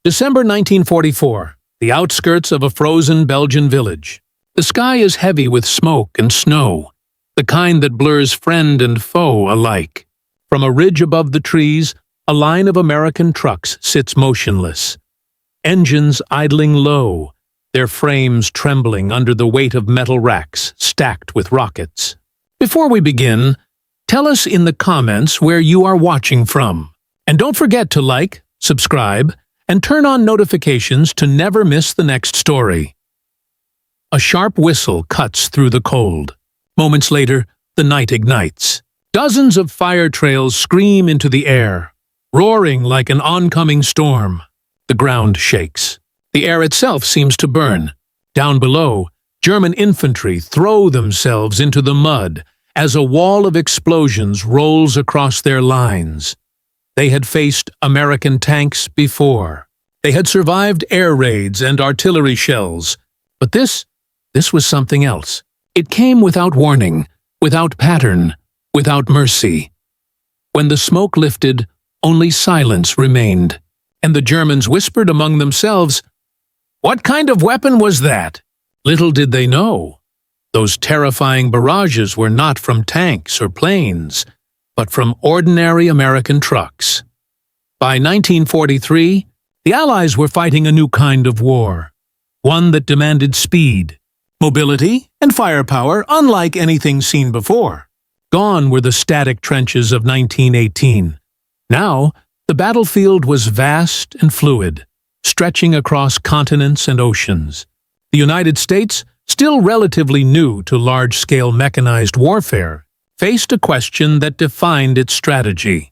December 1944, the outskirts of a frozen Belgian village. The sky is heavy with smoke and snow, the kind that blurs friend and foe alike. From a ridge above the trees, a line of American trucks sits motionless. Engines idling low, their frames trembling under the weight of metal racks stacked with rockets. Before we begin, tell us in the comments where you are watching from. And don't forget to like, subscribe, and turn on notifications to never miss the next story. A sharp whistle cuts through the cold. Moments later, the night ignites. Dozens of fire trails scream into the air, roaring like an oncoming storm. The ground shakes. The air itself seems to burn. Down below, German infantry throw themselves into the mud as a wall of explosions rolls across their lines. They had faced American tanks before. They had survived air raids and artillery shells. But this was something else. It came without warning, without pattern, without mercy. When the smoke lifted, only silence remained, and the Germans whispered among themselves, "What kind of weapon was that?" Little did they know. Those terrifying barrages were not from tanks or planes, but from ordinary American trucks. By 1943, the Allies were fighting a new kind of war, one that demanded speed, mobility, and firepower unlike anything seen before. Gone were the static trenches of 1918. Now, the battlefield was vast and fluid, stretching across continents and oceans. The United States, still relatively new to large-scale mechanized warfare, faced a question that defined its strategy.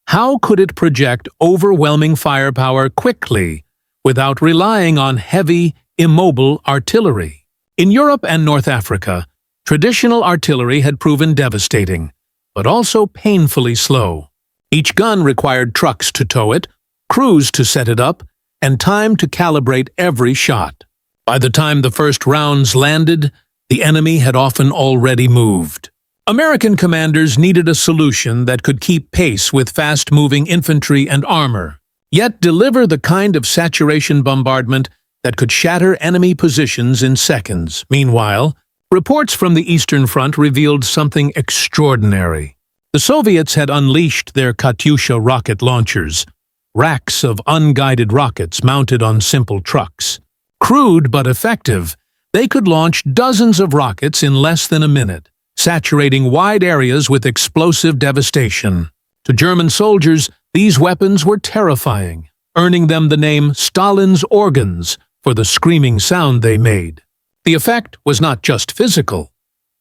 How could it project overwhelming firepower quickly without relying on heavy, immobile artillery? In Europe and North Africa, traditional artillery had proven devastating, but also painfully slow. Each gun required trucks to tow it, crews to set it up, and time to calibrate every shot. By the time the first rounds landed, the enemy had often already moved. American commanders needed a solution that could keep pace with fast-moving infantry and armor, yet deliver the kind of saturation bombardment that could shatter enemy positions in seconds. Meanwhile, reports from the Eastern Front revealed something extraordinary. The Soviets had unleashed their Katyusha rocket launchers, racks of unguided rockets mounted on simple trucks. Crude but effective, they could launch dozens of rockets in less than a minute, saturating wide areas with explosive devastation. To German soldiers, these weapons were terrifying, earning them the name Stalin's organs for the screaming sound they made. The effect was not just physical,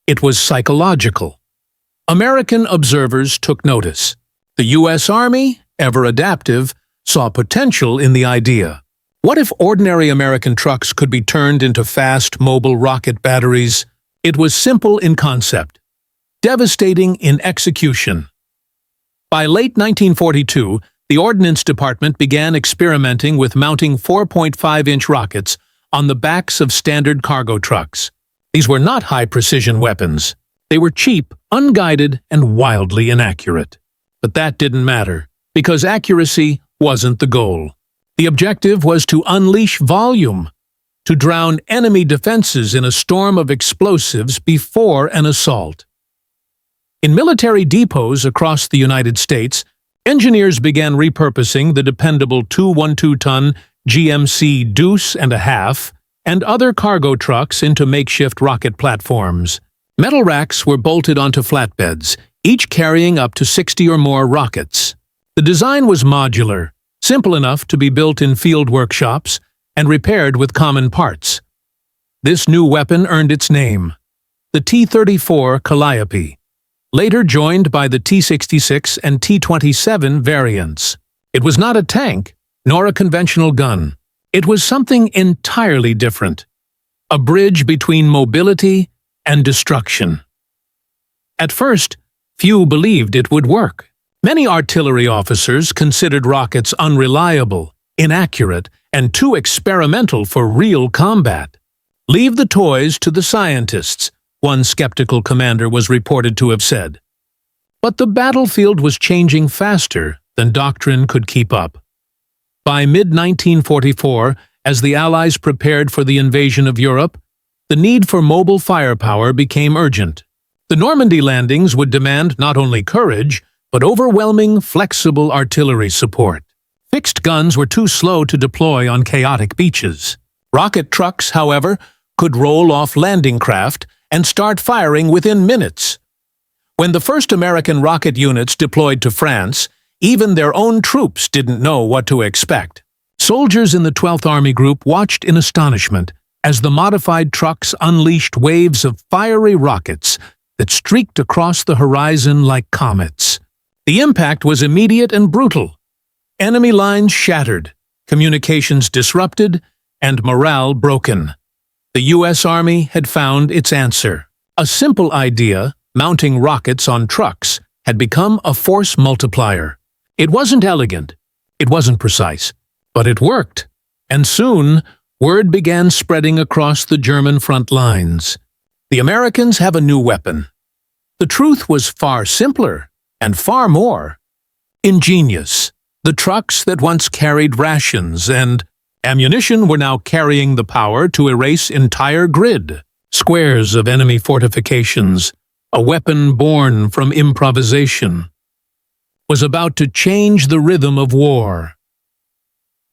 it was psychological. American observers took notice. The U.S. Army, ever adaptive, saw potential in the idea. What if ordinary American trucks could be turned into fast, mobile rocket batteries? It was simple in concept, devastating in execution. By late 1942, the Ordnance Department began experimenting with mounting 4.5-inch rockets on the backs of standard cargo trucks. These were not high-precision weapons. They were cheap, unguided, and wildly inaccurate. But that didn't matter, because accuracy wasn't the goal. The objective was to unleash volume, to drown enemy defenses in a storm of explosives before an assault. In military depots across the United States, engineers began repurposing the dependable 212-ton GMC Deuce-and-a-Half and other cargo trucks into makeshift rocket platforms. Metal racks were bolted onto flatbeds, each carrying up to 60 or more rockets. The design was modular, simple enough to be built in field workshops and repaired with common parts. This new weapon earned its name, the T34 Calliope, later joined by the T66 and T27 variants. It was not a tank, nor a conventional gun. It was something entirely different, a bridge between mobility and destruction. At first, few believed it would work. Many artillery officers considered rockets unreliable, inaccurate, and too experimental for real combat. "Leave the toys to the scientists," one skeptical commander was reported to have said. But the battlefield was changing faster than doctrine could keep up. By mid-1944, as the Allies prepared for the invasion of Europe, the need for mobile firepower became urgent. The Normandy landings would demand not only courage, but overwhelming, flexible artillery support. Fixed guns were too slow to deploy on chaotic beaches. Rocket trucks, however, could roll off landing craft and start firing within minutes. When the first American rocket units deployed to France, even their own troops didn't know what to expect. Soldiers in the 12th Army Group watched in astonishment as the modified trucks unleashed waves of fiery rockets that streaked across the horizon like comets. The impact was immediate and brutal. Enemy lines shattered, communications disrupted, and morale broken. The U.S. Army had found its answer. A simple idea, mounting rockets on trucks, had become a force multiplier. It wasn't elegant, it wasn't precise, but it worked. And soon, word began spreading across the German front lines. The Americans have a new weapon. The truth was far simpler, and far more ingenious. The trucks that once carried rations and ammunition were now carrying the power to erase entire grid. Squares of enemy fortifications, a weapon born from improvisation, was about to change the rhythm of war.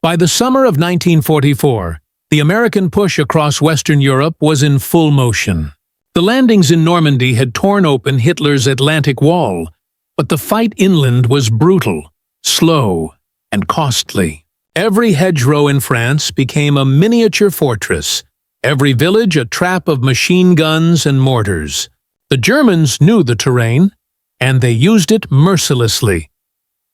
By the summer of 1944, the American push across Western Europe was in full motion. The landings in Normandy had torn open Hitler's Atlantic Wall, but the fight inland was brutal, slow, and costly. Every hedgerow in France became a miniature fortress, every village a trap of machine guns and mortars. The Germans knew the terrain, and they used it mercilessly.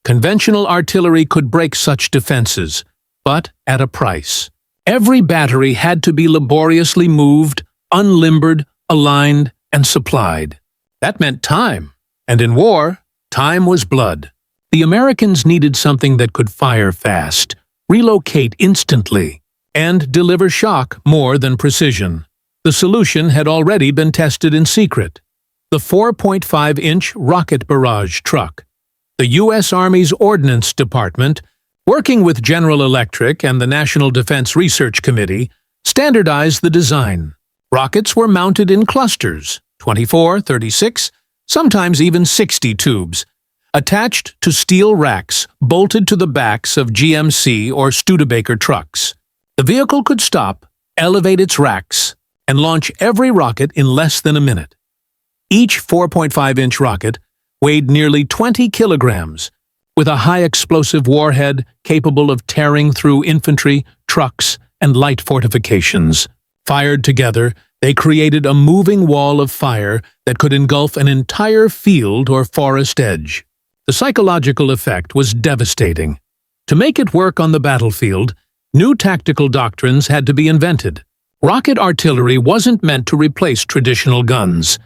Conventional artillery could break such defenses, but at a price. Every battery had to be laboriously moved, unlimbered, aligned, and supplied. That meant time, and in war, time was blood. The Americans needed something that could fire fast, relocate instantly, and deliver shock more than precision. The solution had already been tested in secret. The 4.5-inch rocket barrage truck. The U.S. Army's Ordnance Department, working with General Electric and the National Defense Research Committee, standardized the design. Rockets were mounted in clusters, 24, 36, sometimes even 60 tubes, attached to steel racks bolted to the backs of GMC or Studebaker trucks. The vehicle could stop, elevate its racks, and launch every rocket in less than a minute. Each 4.5-inch rocket weighed nearly 20 kilograms, with a high-explosive warhead capable of tearing through infantry, trucks, and light fortifications. Fired together, they created a moving wall of fire that could engulf an entire field or forest edge. The psychological effect was devastating. To make it work on the battlefield, new tactical doctrines had to be invented. Rocket artillery wasn't meant to replace traditional guns.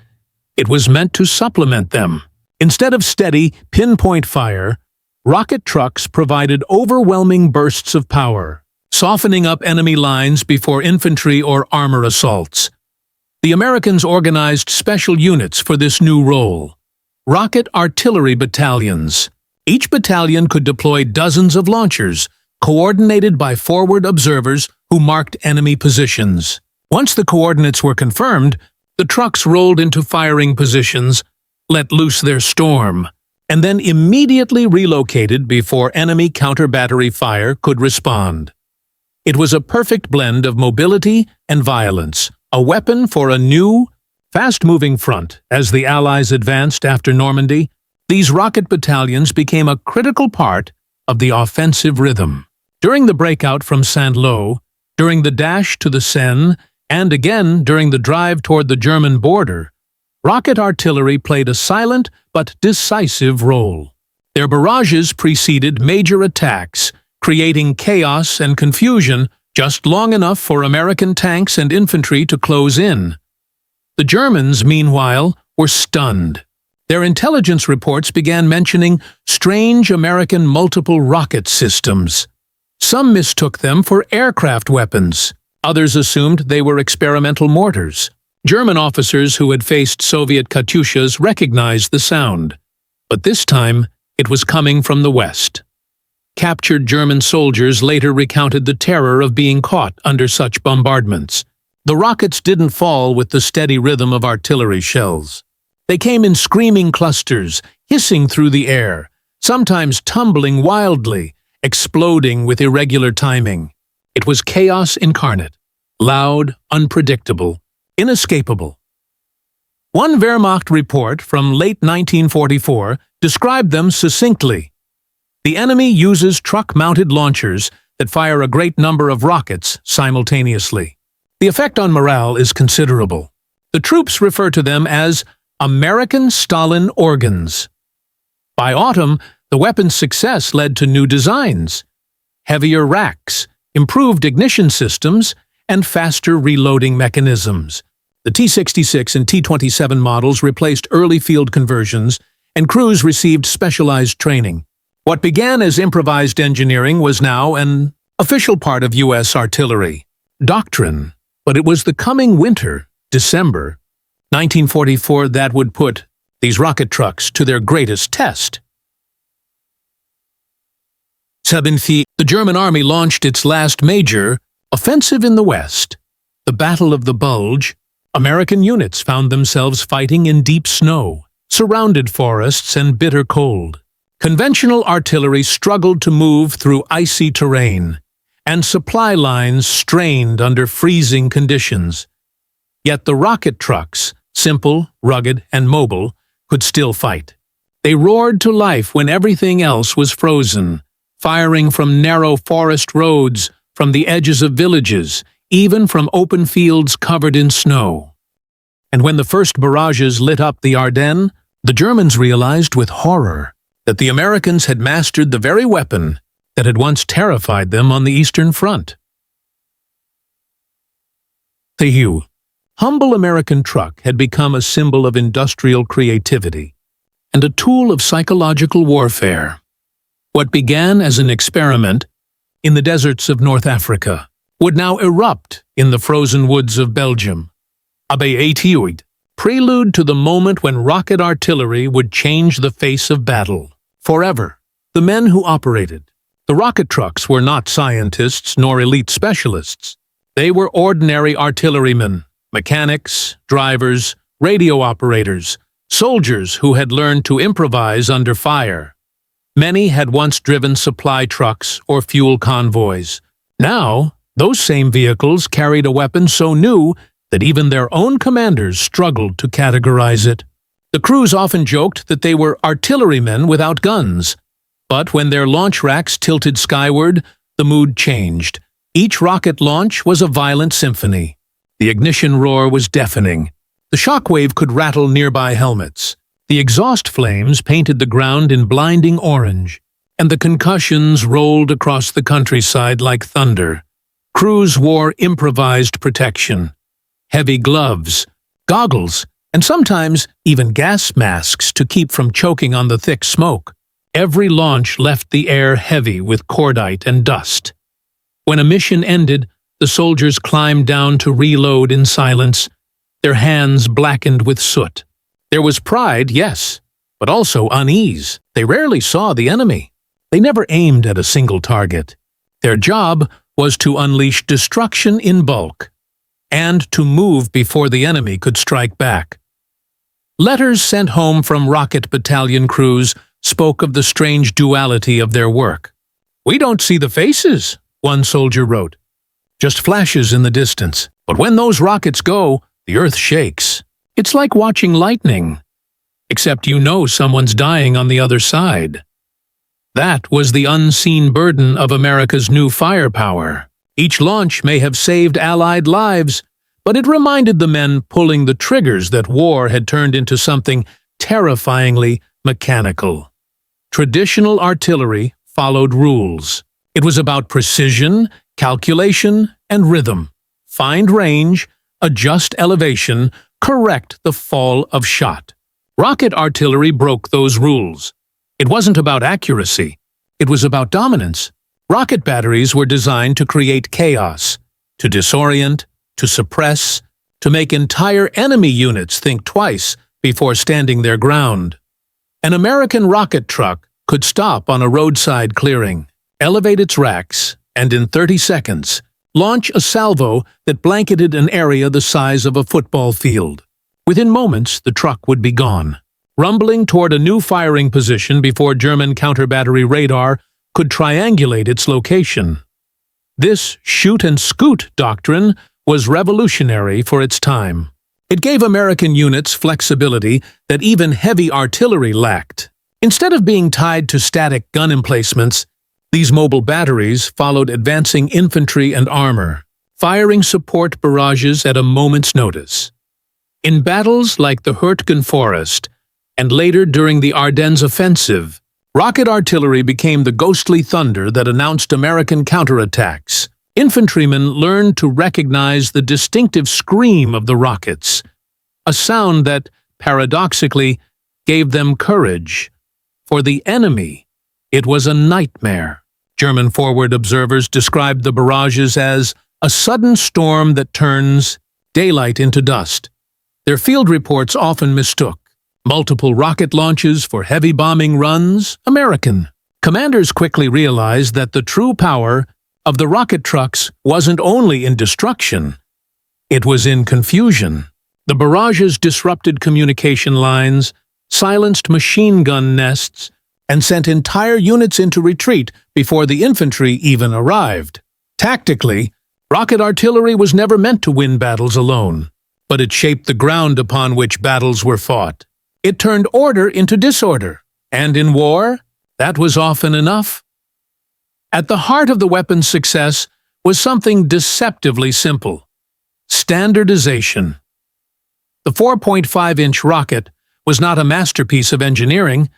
It was meant to supplement them. Instead of steady, pinpoint fire, rocket trucks provided overwhelming bursts of power, softening up enemy lines before infantry or armor assaults. The Americans organized special units for this new role. Rocket artillery battalions. Each battalion could deploy dozens of launchers, coordinated by forward observers who marked enemy positions. Once the coordinates were confirmed, the trucks rolled into firing positions, let loose their storm, and then immediately relocated before enemy counter-battery fire could respond. It was a perfect blend of mobility and violence, a weapon for a new, fast-moving front. As the Allies advanced after Normandy, these rocket battalions became a critical part of the offensive rhythm. During the breakout from Saint-Lô, during the dash to the Seine, and again during the drive toward the German border, rocket artillery played a silent but decisive role. Their barrages preceded major attacks, creating chaos and confusion just long enough for American tanks and infantry to close in. The Germans, meanwhile, were stunned. Their intelligence reports began mentioning strange American multiple rocket systems. Some mistook them for aircraft weapons. Others assumed they were experimental mortars. German officers who had faced Soviet Katyushas recognized the sound, but this time it was coming from the west. Captured German soldiers later recounted the terror of being caught under such bombardments. The rockets didn't fall with the steady rhythm of artillery shells. They came in screaming clusters, hissing through the air, sometimes tumbling wildly, exploding with irregular timing. It was chaos incarnate, loud, unpredictable, inescapable. One Wehrmacht report from late 1944 described them succinctly. The enemy uses truck-mounted launchers that fire a great number of rockets simultaneously. The effect on morale is considerable. The troops refer to them as American Stalin organs. By autumn, the weapon's success led to new designs, heavier racks, improved ignition systems, and faster reloading mechanisms. The T-66 and T-27 models replaced early field conversions, and crews received specialized training. What began as improvised engineering was now an official part of U.S. artillery. Doctrine. But it was the coming winter, December 1944, that would put these rocket trucks to their greatest test. The German army launched its last major offensive in the West. The Battle of the Bulge. American units found themselves fighting in deep snow, surrounded forests and bitter cold. Conventional artillery struggled to move through icy terrain, and supply lines strained under freezing conditions. Yet the rocket trucks, simple, rugged, and mobile, could still fight. They roared to life when everything else was frozen, firing from narrow forest roads, from the edges of villages, even from open fields covered in snow. And when the first barrages lit up the Ardennes, the Germans realized with horror that the Americans had mastered the very weapon that had once terrified them on the Eastern Front. The humble American truck had become a symbol of industrial creativity and a tool of psychological warfare. What began as an experiment in the deserts of North Africa would now erupt in the frozen woods of Belgium. Prelude to the moment when rocket artillery would change the face of battle. Forever. The men who operated the rocket trucks were not scientists nor elite specialists. They were ordinary artillerymen, mechanics, drivers, radio operators, soldiers who had learned to improvise under fire. Many had once driven supply trucks or fuel convoys. Now, those same vehicles carried a weapon so new that even their own commanders struggled to categorize it. The crews often joked that they were artillerymen without guns. But when their launch racks tilted skyward, the mood changed. Each rocket launch was a violent symphony. The ignition roar was deafening. The shockwave could rattle nearby helmets. The exhaust flames painted the ground in blinding orange, and the concussions rolled across the countryside like thunder. Crews wore improvised protection, heavy gloves, goggles, and sometimes even gas masks to keep from choking on the thick smoke. Every launch left the air heavy with cordite and dust. When a mission ended, the soldiers climbed down to reload in silence, their hands blackened with soot. There was pride, yes, but also unease. They rarely saw the enemy. They never aimed at a single target. Their job was to unleash destruction in bulk, and to move before the enemy could strike back. Letters sent home from rocket battalion crews spoke of the strange duality of their work. "We don't see the faces," one soldier wrote. "Just flashes in the distance. But when those rockets go, the earth shakes. It's like watching lightning. Except you know someone's dying on the other side." That was the unseen burden of America's new firepower. Each launch may have saved Allied lives, but it reminded the men pulling the triggers that war had turned into something terrifyingly mechanical. Traditional artillery followed rules. It was about precision, calculation, and rhythm. Find range, adjust elevation, correct the fall of shot. Rocket artillery broke those rules. It wasn't about accuracy. It was about dominance. Rocket batteries were designed to create chaos, to disorient, to suppress, to make entire enemy units think twice before standing their ground. An American rocket truck could stop on a roadside clearing, elevate its racks, and in 30 seconds, launch a salvo that blanketed an area the size of a football field. Within moments, the truck would be gone, rumbling toward a new firing position before German counter-battery radar could triangulate its location. This shoot-and-scoot doctrine was revolutionary for its time. It gave American units flexibility that even heavy artillery lacked. Instead of being tied to static gun emplacements, these mobile batteries followed advancing infantry and armor, firing support barrages at a moment's notice. In battles like the Hurtgen Forest, and later during the Ardennes offensive, rocket artillery became the ghostly thunder that announced American counterattacks. Infantrymen learned to recognize the distinctive scream of the rockets, a sound that, paradoxically, gave them courage. For the enemy, it was a nightmare. German forward observers described the barrages as a sudden storm that turns daylight into dust. Their field reports often mistook multiple rocket launches for heavy bombing runs American. Commanders quickly realized that the true power of the rocket trucks wasn't only in destruction, it was in confusion. The barrages disrupted communication lines, silenced machine gun nests, and sent entire units into retreat before the infantry even arrived. Tactically, rocket artillery was never meant to win battles alone, but it shaped the ground upon which battles were fought. It turned order into disorder, and in war, that was often enough. At the heart of the weapon's success was something deceptively simple: standardization. The 4.5-inch rocket was not a masterpiece of engineering.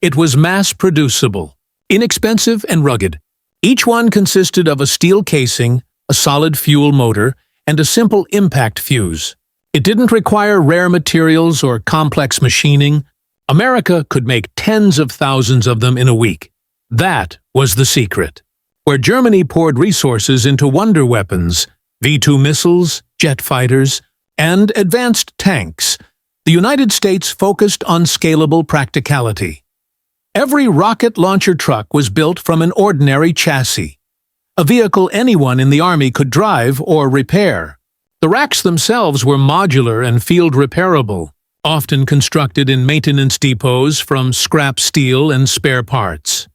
It was mass-producible, inexpensive and rugged. Each one consisted of a steel casing, a solid fuel motor, and a simple impact fuse. It didn't require rare materials or complex machining. America could make tens of thousands of them in a week. That was the secret. Where Germany poured resources into wonder weapons, V-2 missiles, jet fighters, and advanced tanks, the United States focused on scalable practicality. Every rocket launcher truck was built from an ordinary chassis, a vehicle anyone in the Army could drive or repair. The racks themselves were modular and field repairable, often constructed in maintenance depots from scrap steel and spare parts.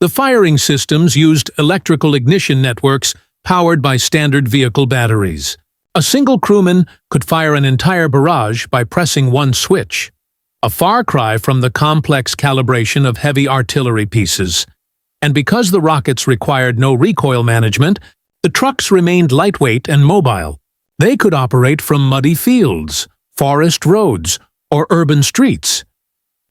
The firing systems used electrical ignition networks powered by standard vehicle batteries. A single crewman could fire an entire barrage by pressing one switch, a far cry from the complex calibration of heavy artillery pieces. And because the rockets required no recoil management, the trucks remained lightweight and mobile. They could operate from muddy fields, forest roads, or urban streets.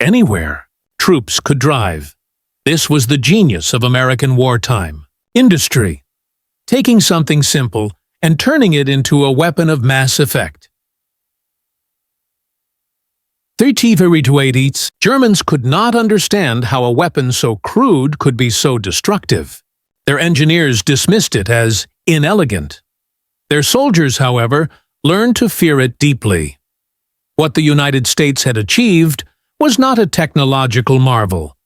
Anywhere troops could drive. This was the genius of American wartime industry, taking something simple and turning it into a weapon of mass effect. T34 Germans could not understand how a weapon so crude could be so destructive. Their engineers dismissed it as inelegant. Their soldiers, however, learned to fear it deeply. What the United States had achieved was not a technological marvel,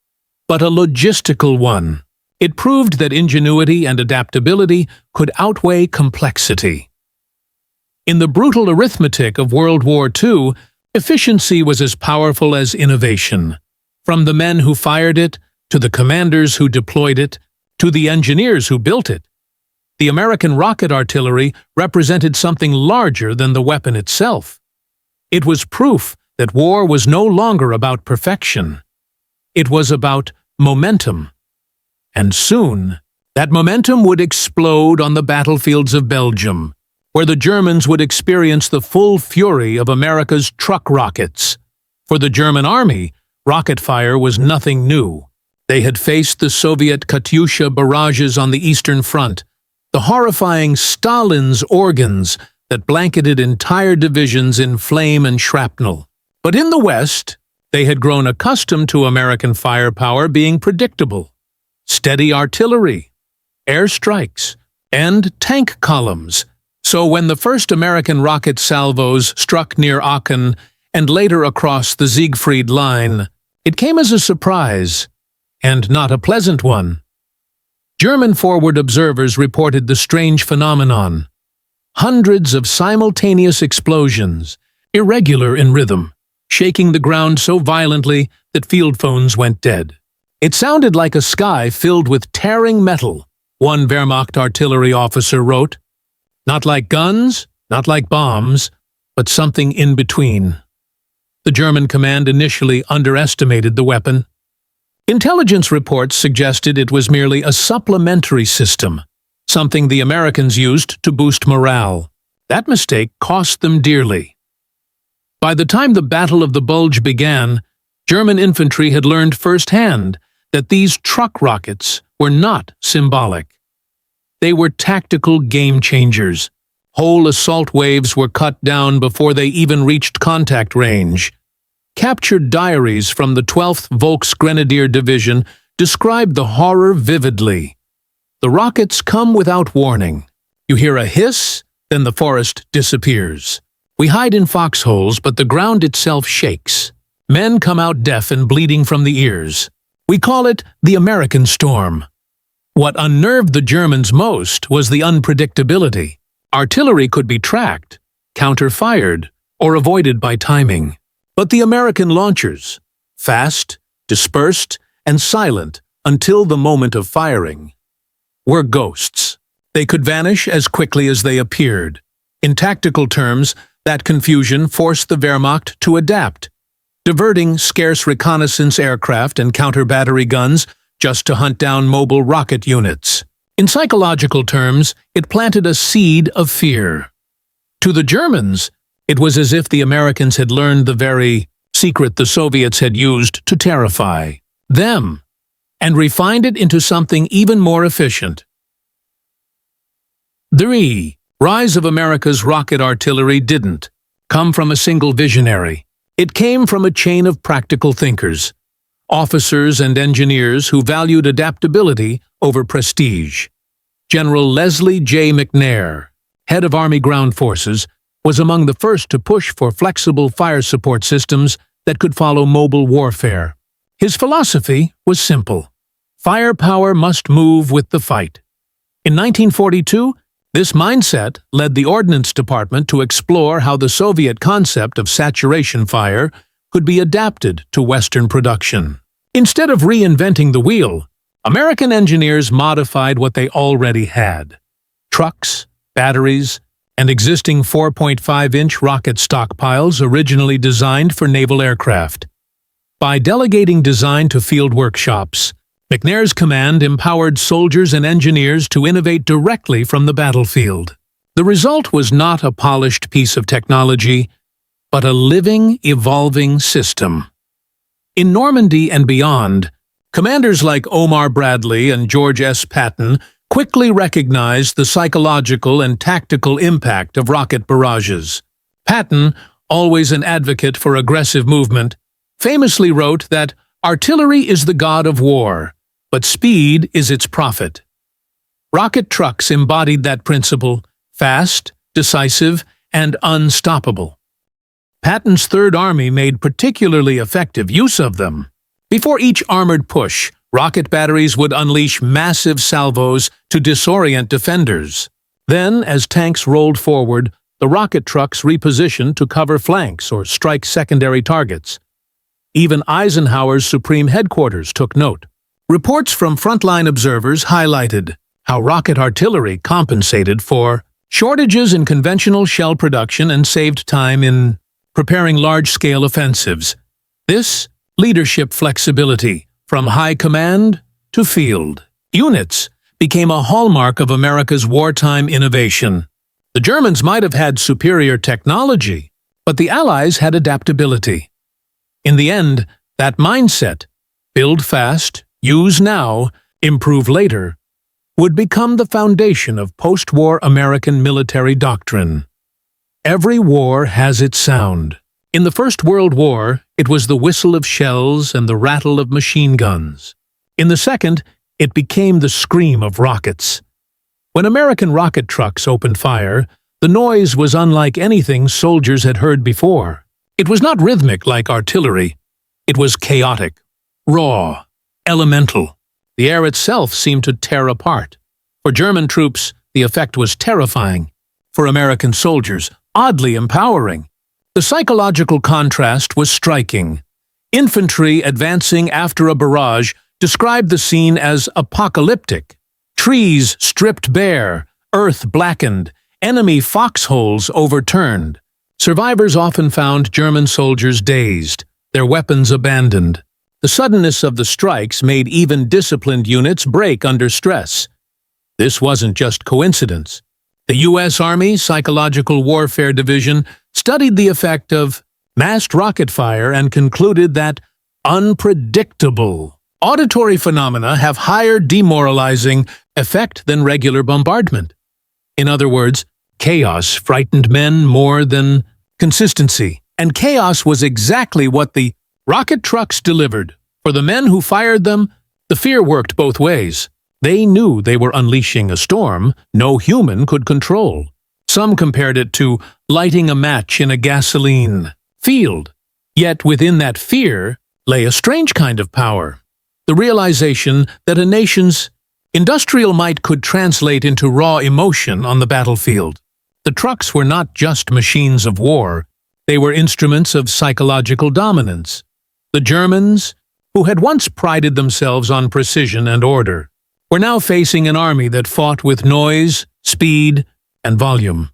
but a logistical one. It proved that ingenuity and adaptability could outweigh complexity. In the brutal arithmetic of World War II, efficiency was as powerful as innovation. From the men who fired it, to the commanders who deployed it, to the engineers who built it, the American rocket artillery represented something larger than the weapon itself. It was proof that war was no longer about perfection. It was about momentum. And soon, that momentum would explode on the battlefields of Belgium, where the Germans would experience the full fury of America's truck rockets. For the German army, rocket fire was nothing new. They had faced the Soviet Katyusha barrages on the Eastern Front, the horrifying Stalin's organs that blanketed entire divisions in flame and shrapnel. But in the West, they had grown accustomed to American firepower being predictable. Steady artillery, airstrikes, and tank columns. So when the first American rocket salvos struck near Aachen and later across the Siegfried Line, it came as a surprise, and not a pleasant one. German forward observers reported the strange phenomenon. Hundreds of simultaneous explosions, irregular in rhythm, shaking the ground so violently that field phones went dead. It sounded like a sky filled with tearing metal, one Wehrmacht artillery officer wrote. Not like guns, not like bombs, but something in between. The German command initially underestimated the weapon. Intelligence reports suggested it was merely a supplementary system, something the Americans used to boost morale. That mistake cost them dearly. By the time the Battle of the Bulge began, German infantry had learned firsthand that these truck rockets were not symbolic. They were tactical game-changers. Whole assault waves were cut down before they even reached contact range. Captured diaries from the 12th Volksgrenadier Division describe the horror vividly. The rockets come without warning. You hear a hiss, then the forest disappears. We hide in foxholes, but the ground itself shakes. Men come out deaf and bleeding from the ears. We call it the American storm. What unnerved the Germans most was the unpredictability. Artillery could be tracked, counter-fired, or avoided by timing. But the American launchers, fast, dispersed, and silent until the moment of firing, were ghosts. They could vanish as quickly as they appeared. In tactical terms, that confusion forced the Wehrmacht to adapt, diverting scarce reconnaissance aircraft and counter-battery guns just to hunt down mobile rocket units. In psychological terms, it planted a seed of fear. To the Germans, it was as if the Americans had learned the very secret the Soviets had used to terrify them, and refined it into something even more efficient. The rise of America's rocket artillery didn't come from a single visionary. It came from a chain of practical thinkers, officers and engineers who valued adaptability over prestige. General Leslie J. McNair, head of Army Ground Forces, was among the first to push for flexible fire support systems that could follow mobile warfare. His philosophy was simple. Firepower must move with the fight. In 1942, this mindset led the Ordnance Department to explore how the Soviet concept of saturation fire could be adapted to Western production. Instead of reinventing the wheel, American engineers modified what they already had: trucks, batteries, and existing 4.5-inch rocket stockpiles originally designed for naval aircraft. By delegating design to field workshops, McNair's command empowered soldiers and engineers to innovate directly from the battlefield. The result was not a polished piece of technology, but a living, evolving system. In Normandy and beyond, commanders like Omar Bradley and George S. Patton quickly recognized the psychological and tactical impact of rocket barrages. Patton, always an advocate for aggressive movement, famously wrote that artillery is the god of war, but speed is its prophet. Rocket trucks embodied that principle: fast, decisive, and unstoppable. Patton's Third Army made particularly effective use of them. Before each armored push, rocket batteries would unleash massive salvos to disorient defenders. Then, as tanks rolled forward, the rocket trucks repositioned to cover flanks or strike secondary targets. Even Eisenhower's Supreme Headquarters took note. Reports from frontline observers highlighted how rocket artillery compensated for shortages in conventional shell production and saved time in preparing large-scale offensives. This leadership flexibility, from high command to field units, became a hallmark of America's wartime innovation. The Germans might have had superior technology, but the Allies had adaptability. In the end, that mindset, build fast, use now, improve later, would become the foundation of post-war American military doctrine. Every war has its sound. In the First World War, it was the whistle of shells and the rattle of machine guns. In the Second, it became the scream of rockets. When American rocket trucks opened fire, the noise was unlike anything soldiers had heard before. It was not rhythmic like artillery. It was chaotic, raw, elemental. The air itself seemed to tear apart. For German troops, the effect was terrifying. For American soldiers, oddly empowering. The psychological contrast was striking. Infantry advancing after a barrage described the scene as apocalyptic. Trees stripped bare, earth blackened, enemy foxholes overturned. Survivors often found German soldiers dazed, their weapons abandoned. The suddenness of the strikes made even disciplined units break under stress. This wasn't just coincidence. The U.S. Army Psychological Warfare Division studied the effect of massed rocket fire and concluded that unpredictable auditory phenomena have higher demoralizing effect than regular bombardment. In other words, chaos frightened men more than consistency. And chaos was exactly what the rocket trucks delivered. For the men who fired them, the fear worked both ways. They knew they were unleashing a storm no human could control. Some compared it to lighting a match in a gasoline field. Yet within that fear lay a strange kind of power. The realization that a nation's industrial might could translate into raw emotion on the battlefield. The trucks were not just machines of war. They were instruments of psychological dominance. The Germans, who had once prided themselves on precision and order, were now facing an army that fought with noise, speed, and volume.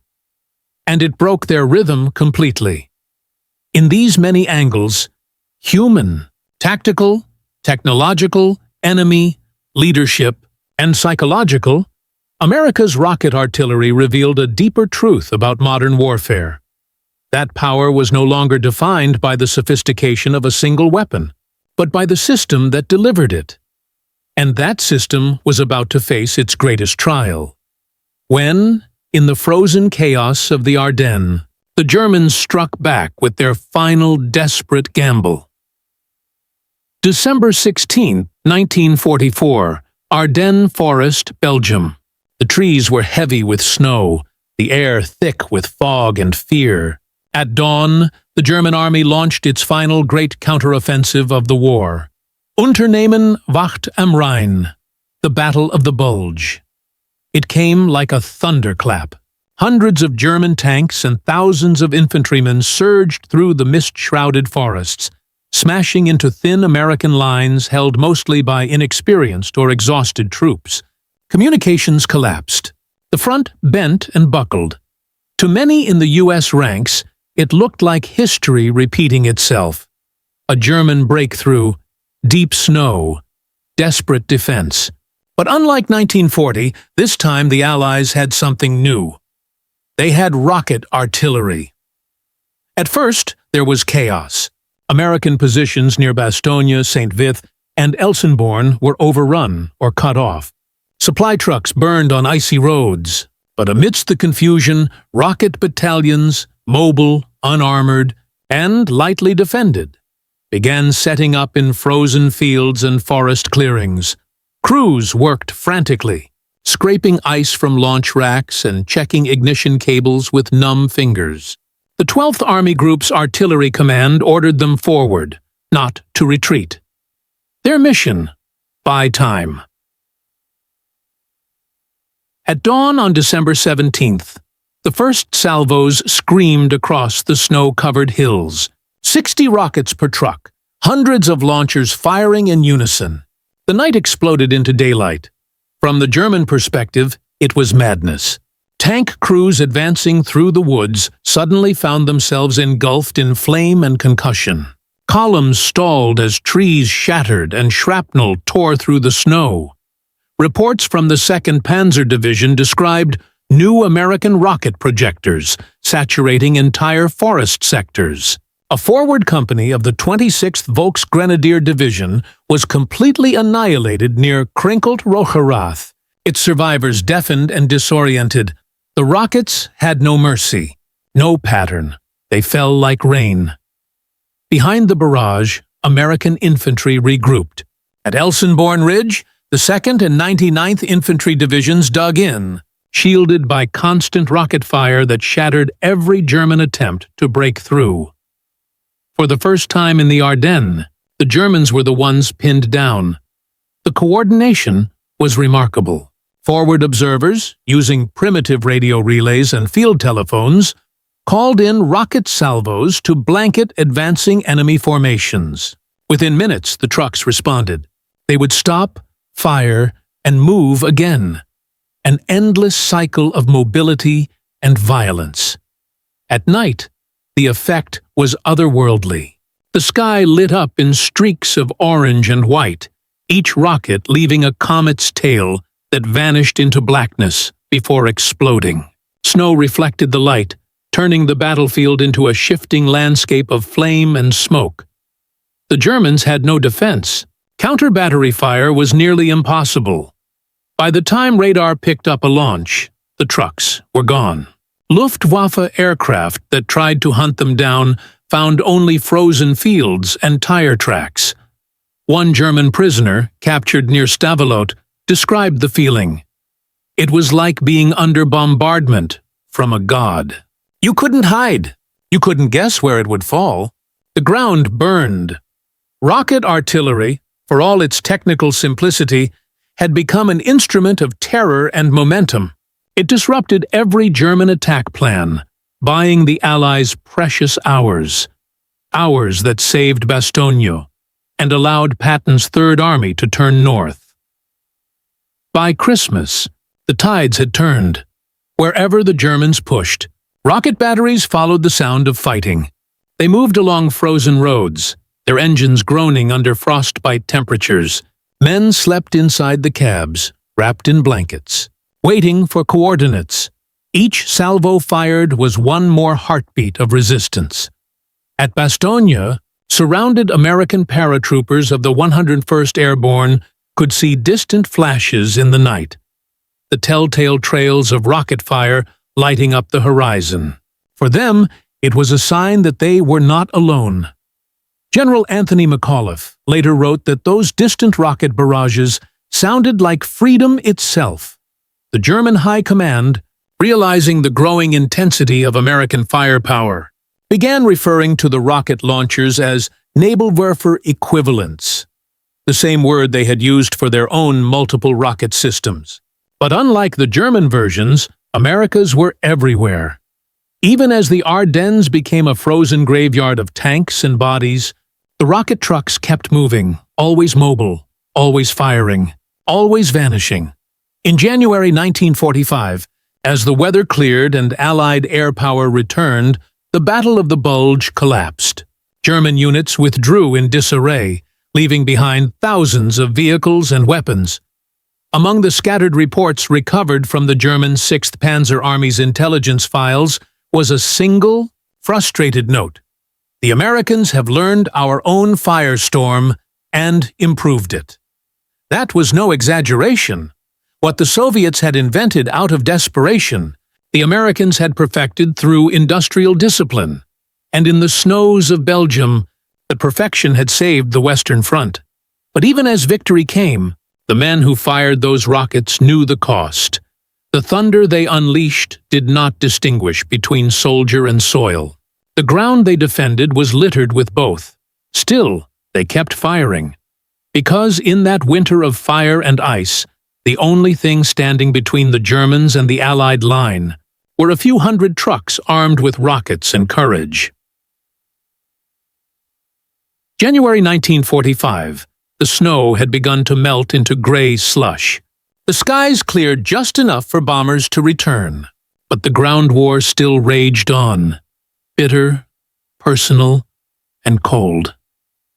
And it broke their rhythm completely. In these many angles, human, tactical, technological, enemy, leadership, and psychological, America's rocket artillery revealed a deeper truth about modern warfare. That power was no longer defined by the sophistication of a single weapon, but by the system that delivered it. And that system was about to face its greatest trial. When, in the frozen chaos of the Ardennes, the Germans struck back with their final desperate gamble. December 16, 1944, Ardennes Forest, Belgium. The trees were heavy with snow, the air thick with fog and fear. At dawn, the German army launched its final great counteroffensive of the war. Unternehmen Wacht am Rhein, the Battle of the Bulge. It came like a thunderclap. Hundreds of German tanks and thousands of infantrymen surged through the mist-shrouded forests, smashing into thin American lines held mostly by inexperienced or exhausted troops. Communications collapsed. The front bent and buckled. To many in the U.S. ranks, it looked like history repeating itself. A German breakthrough, deep snow, desperate defense. But unlike 1940, this time the Allies had something new. They had rocket artillery. At first, there was chaos. American positions near Bastogne, St. Vith, and Elsenborn were overrun or cut off. Supply trucks burned on icy roads. But amidst the confusion, rocket battalions, mobile, unarmored, and lightly defended, began setting up in frozen fields and forest clearings. Crews worked frantically, scraping ice from launch racks and checking ignition cables with numb fingers. The 12th Army Group's artillery command ordered them forward, not to retreat. Their mission: buy time. At dawn on December 17th, the first salvos screamed across the snow-covered hills. 60 rockets per truck, hundreds of launchers firing in unison. The night exploded into daylight. From the German perspective, it was madness. Tank crews advancing through the woods suddenly found themselves engulfed in flame and concussion. Columns stalled as trees shattered and shrapnel tore through the snow. Reports from the 2nd Panzer Division described new American rocket projectors saturating entire forest sectors. A forward company of the 26th Volksgrenadier Division was completely annihilated near Krinkelt-Rocherath, its survivors deafened and disoriented. The rockets had no mercy, no pattern. They fell like rain. Behind the barrage, American infantry regrouped. At Elsenborn Ridge, the 2nd and 99th Infantry Divisions dug in, shielded by constant rocket fire that shattered every German attempt to break through. For the first time in the Ardennes, the Germans were the ones pinned down. The coordination was remarkable. Forward observers, using primitive radio relays and field telephones, called in rocket salvos to blanket advancing enemy formations. Within minutes, the trucks responded. They would stop, fire, and move again. An endless cycle of mobility and violence. At night, the effect was otherworldly. The sky lit up in streaks of orange and white, each rocket leaving a comet's tail that vanished into blackness before exploding. Snow reflected the light, turning the battlefield into a shifting landscape of flame and smoke. The Germans had no defense. Counter-battery fire was nearly impossible. By the time radar picked up a launch, the trucks were gone. Luftwaffe aircraft that tried to hunt them down found only frozen fields and tire tracks. One German prisoner, captured near Stavelot, described the feeling. It was like being under bombardment from a god. You couldn't hide. You couldn't guess where it would fall. The ground burned. Rocket artillery, for all its technical simplicity, had become an instrument of terror and momentum. It disrupted every German attack plan, buying the Allies precious hours. Hours that saved Bastogne and allowed Patton's Third Army to turn north. By Christmas, the tides had turned. Wherever the Germans pushed, rocket batteries followed the sound of fighting. They moved along frozen roads, their engines groaning under frostbite temperatures. Men slept inside the cabs, wrapped in blankets, waiting for coordinates. Each salvo fired was one more heartbeat of resistance. At Bastogne, surrounded American paratroopers of the 101st Airborne could see distant flashes in the night, the telltale trails of rocket fire lighting up the horizon. For them, it was a sign that they were not alone. General Anthony McAuliffe later wrote that those distant rocket barrages sounded like freedom itself. The German High Command, realizing the growing intensity of American firepower, began referring to the rocket launchers as Nebelwerfer equivalents, the same word they had used for their own multiple rocket systems. But unlike the German versions, America's were everywhere. Even as the Ardennes became a frozen graveyard of tanks and bodies, the rocket trucks kept moving, always mobile, always firing, always vanishing. In January 1945, as the weather cleared and Allied air power returned, the Battle of the Bulge collapsed. German units withdrew in disarray, leaving behind thousands of vehicles and weapons. Among the scattered reports recovered from the German 6th Panzer Army's intelligence files was a single, frustrated note. The Americans have learned our own firestorm and improved it. That was no exaggeration. What the Soviets had invented out of desperation, the Americans had perfected through industrial discipline. And in the snows of Belgium, the perfection had saved the Western Front. But even as victory came, the men who fired those rockets knew the cost. The thunder they unleashed did not distinguish between soldier and soil. The ground they defended was littered with both. Still, they kept firing. Because in that winter of fire and ice, the only thing standing between the Germans and the Allied line were a few hundred trucks armed with rockets and courage. January 1945, the snow had begun to melt into gray slush. The skies cleared just enough for bombers to return, but the ground war still raged on, bitter, personal, and cold.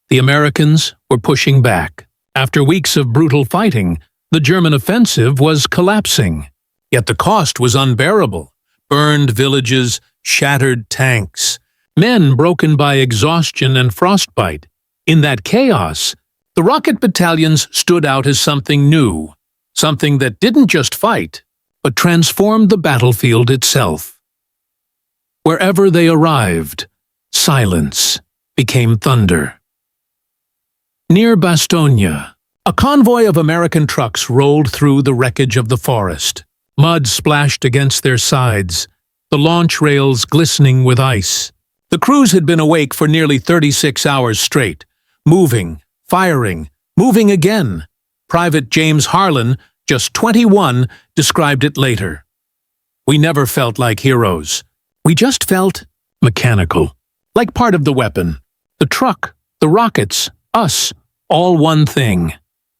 The Americans were pushing back. After weeks of brutal fighting, the German offensive was collapsing. Yet the cost was unbearable. Burned villages, shattered tanks, men broken by exhaustion and frostbite. In that chaos, the rocket battalions stood out as something new, something that didn't just fight, but transformed the battlefield itself. Wherever they arrived, silence became thunder. Near Bastogne, a convoy of American trucks rolled through the wreckage of the forest. Mud splashed against their sides, the launch rails glistening with ice. The crews had been awake for nearly 36 hours straight, moving, firing, moving again, Private James Harlan, just 21, described it later. We never felt like heroes. We just felt mechanical, like part of the weapon. The truck, the rockets, us, all one thing.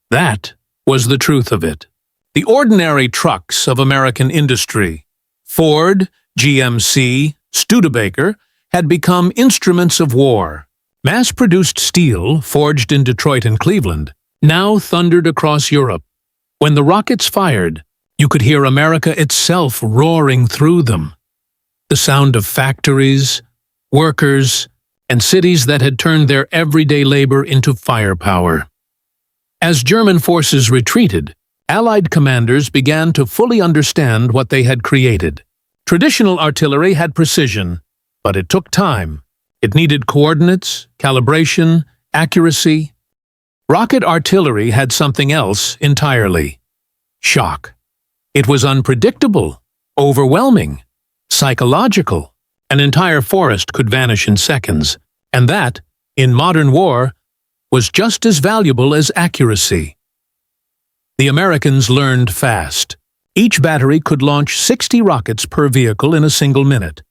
That was the truth of it. The ordinary trucks of American industry, Ford, GMC, Studebaker, had become instruments of war. Mass-produced steel, forged in Detroit and Cleveland, now thundered across Europe. When the rockets fired, you could hear America itself roaring through them. The sound of factories, workers, and cities that had turned their everyday labor into firepower. As German forces retreated, Allied commanders began to fully understand what they had created. Traditional artillery had precision, but it took time. It needed coordinates, calibration, accuracy. Rocket artillery had something else entirely. Shock. It was unpredictable, overwhelming, psychological. An entire forest could vanish in seconds, and that, in modern war, was just as valuable as accuracy. The Americans learned fast. Each battery could launch 60 rockets per vehicle in a single minute,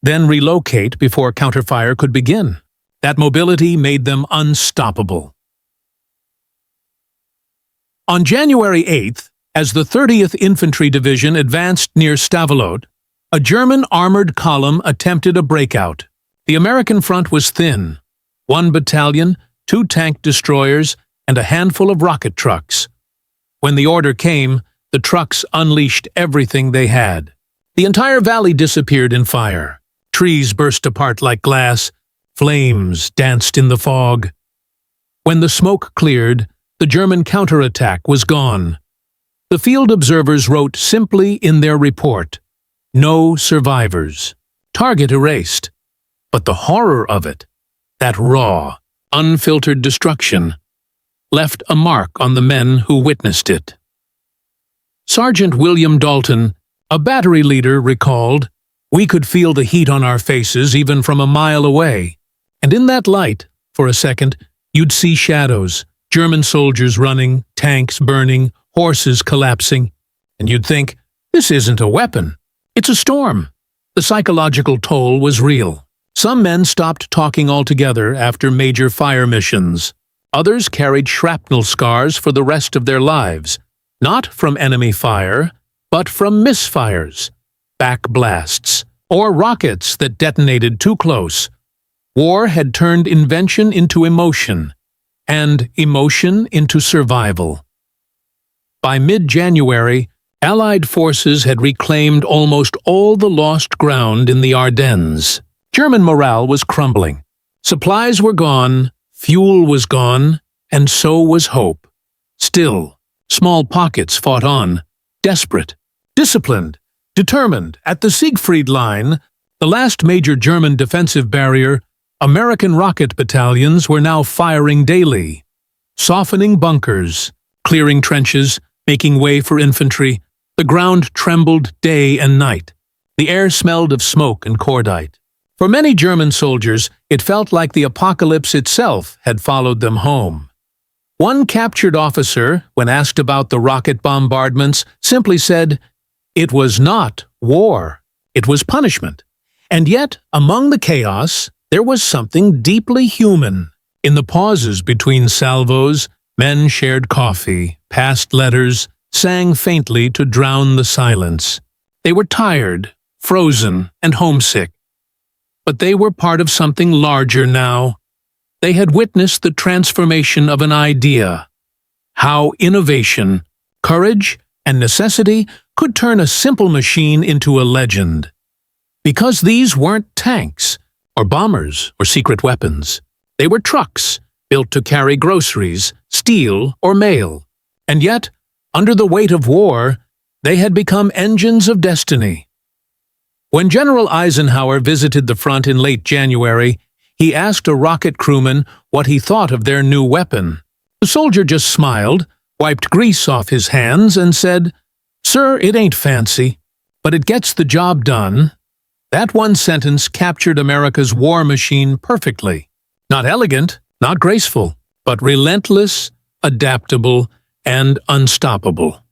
then relocate before counterfire could begin. That mobility made them unstoppable. On January 8th, as the 30th Infantry Division advanced near Stavelot, a German armored column attempted a breakout. The American front was thin. 1 battalion, 2 tank destroyers, and a handful of rocket trucks. When the order came, the trucks unleashed everything they had. The entire valley disappeared in fire. Trees burst apart like glass. Flames danced in the fog. When the smoke cleared, the German counterattack was gone. The field observers wrote simply in their report, "No survivors. Target erased." But the horror of it, that raw, unfiltered destruction, left a mark on the men who witnessed it. Sergeant William Dalton, a battery leader, recalled, "We could feel the heat on our faces even from a mile away. And in that light, for a second, you'd see shadows, German soldiers running, tanks burning, horses collapsing, and you'd think, this isn't a weapon. It's a storm." The psychological toll was real. Some men stopped talking altogether after major fire missions. Others carried shrapnel scars for the rest of their lives, not from enemy fire, but from misfires, backblasts, or rockets that detonated too close. War had turned invention into emotion, and emotion into survival. By mid-January, Allied forces had reclaimed almost all the lost ground in the Ardennes. German morale was crumbling. Supplies were gone, fuel was gone, and so was hope. Still, small pockets fought on, desperate, disciplined, determined. At the Siegfried Line, the last major German defensive barrier, American rocket battalions were now firing daily, softening bunkers, clearing trenches, making way for infantry. The ground trembled day and night. The air smelled of smoke and cordite. For many German soldiers, it felt like the apocalypse itself had followed them home. One captured officer, when asked about the rocket bombardments, simply said, "It was not war. It was punishment." And yet, among the chaos, there was something deeply human. In the pauses between salvos, men shared coffee, passed letters, sang faintly to drown the silence. They were tired, frozen, and homesick. But they were part of something larger now. They had witnessed the transformation of an idea. How innovation, courage, and necessity could turn a simple machine into a legend. Because these weren't tanks, or bombers, or secret weapons. They were trucks, built to carry groceries, steel, or mail. And yet, under the weight of war, they had become engines of destiny. When General Eisenhower visited the front in late January, he asked a rocket crewman what he thought of their new weapon. The soldier just smiled, wiped grease off his hands, and said, "Sir, it ain't fancy, but it gets the job done." That one sentence captured America's war machine perfectly. Not elegant, not graceful, but relentless, adaptable, and unstoppable.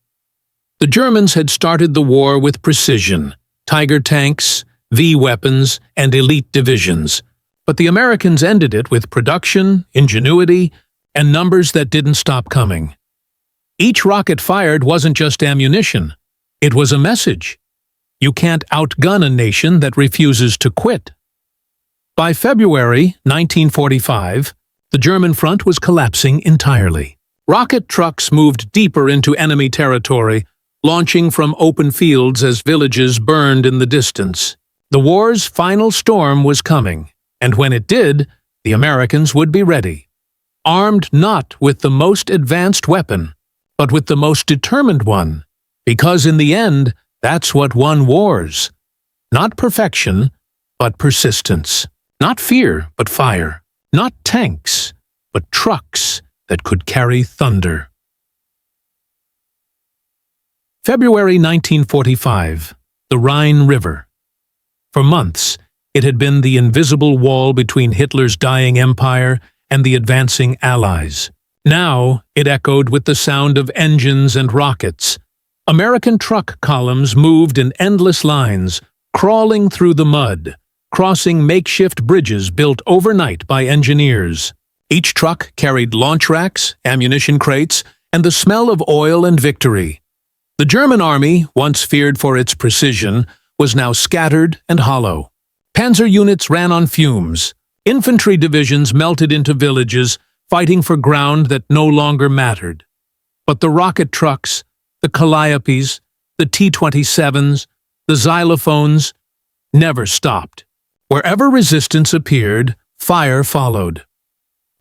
The Germans had started the war with precision, Tiger tanks, V weapons, and elite divisions, but the Americans ended it with production, ingenuity, and numbers that didn't stop coming. Each rocket fired wasn't just ammunition, it was a message. You can't outgun a nation that refuses to quit. By February 1945, the German front was collapsing entirely. Rocket trucks moved deeper into enemy territory, launching from open fields as villages burned in the distance. The war's final storm was coming, and when it did, the Americans would be ready. Armed not with the most advanced weapon, but with the most determined one, because in the end, that's what won wars. Not perfection, but persistence. Not fear, but fire. Not tanks, but trucks that could carry thunder. February 1945, the Rhine River. For months, it had been the invisible wall between Hitler's dying empire and the advancing Allies. Now, it echoed with the sound of engines and rockets. American truck columns moved in endless lines, crawling through the mud, crossing makeshift bridges built overnight by engineers. Each truck carried launch racks, ammunition crates, and the smell of oil and victory. The German army, once feared for its precision, was now scattered and hollow. Panzer units ran on fumes. Infantry divisions melted into villages, fighting for ground that no longer mattered. But the rocket trucks, the Calliopes, the T-27s, the xylophones, never stopped. Wherever resistance appeared, fire followed.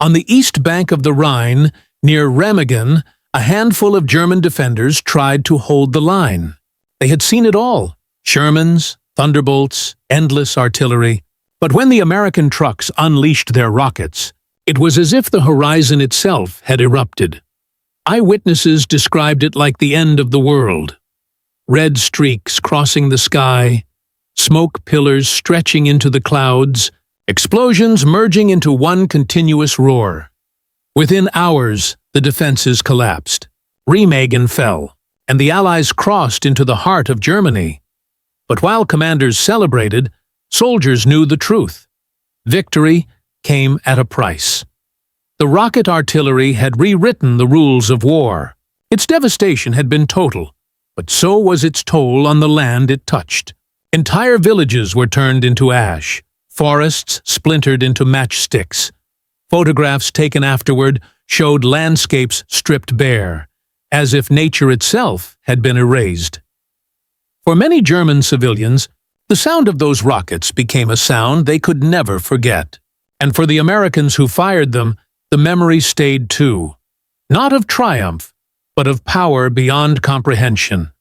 On the east bank of the Rhine, near Remagen, a handful of German defenders tried to hold the line. They had seen it all: Shermans, Thunderbolts, endless artillery. But when the American trucks unleashed their rockets, it was as if the horizon itself had erupted. Eyewitnesses described it like the end of the world. Red streaks crossing the sky, smoke pillars stretching into the clouds, explosions merging into one continuous roar. Within hours, the defenses collapsed. Remagen fell, and the Allies crossed into the heart of Germany. But while commanders celebrated, soldiers knew the truth. Victory came at a price. The rocket artillery had rewritten the rules of war. Its devastation had been total, but so was its toll on the land it touched. Entire villages were turned into ash, forests splintered into matchsticks. Photographs taken afterward showed landscapes stripped bare, as if nature itself had been erased. For many German civilians, the sound of those rockets became a sound they could never forget. And for the Americans who fired them, the memory stayed too. Not of triumph, but of power beyond comprehension.